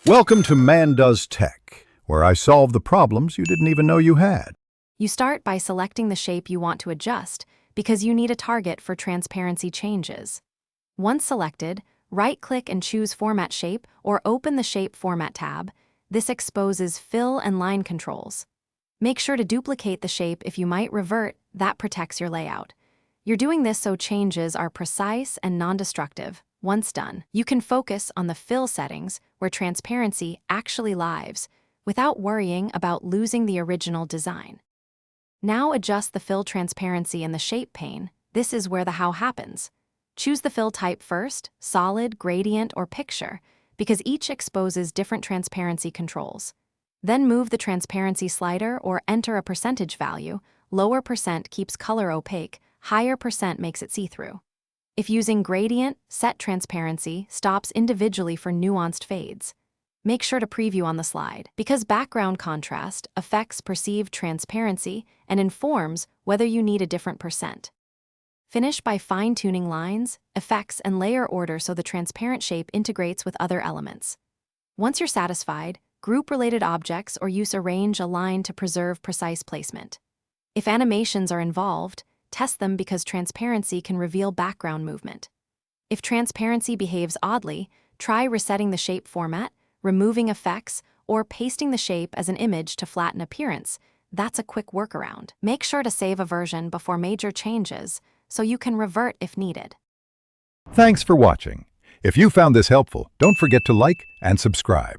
Welcome to Man Does Tech, where I solve the problems you didn't even know you had. You start by selecting the shape you want to adjust because you need a target for transparency changes. Once selected, right-click and choose Format Shape or open the Shape Format tab. This exposes fill and line controls. Make sure to duplicate the shape if you might revert. That protects your layout. You're doing this so changes are precise and non-destructive. Once done, you can focus on the fill settings where transparency actually lives without worrying about losing the original design. Now adjust the fill transparency in the shape pane. This is where the how happens. Choose the fill type first, solid, gradient, or picture, because each exposes different transparency controls. Then move the transparency slider or enter a percentage value. Lower percent keeps color opaque, higher percent makes it see-through. If using gradient, set transparency stops individually for nuanced fades. Make sure to preview on the slide, because background contrast affects perceived transparency and informs whether you need a different percent. Finish by fine-tuning lines, effects, and layer order so the transparent shape integrates with other elements. Once you're satisfied, group related objects or use arrange align to preserve precise placement. If animations are involved, test them because transparency can reveal background movement. If transparency behaves oddly, try resetting the shape format, removing effects, or pasting the shape as an image to flatten appearance. That's a quick workaround. Make sure to save a version before major changes so you can revert if needed. Thanks for watching. If you found this helpful, don't forget to like and subscribe.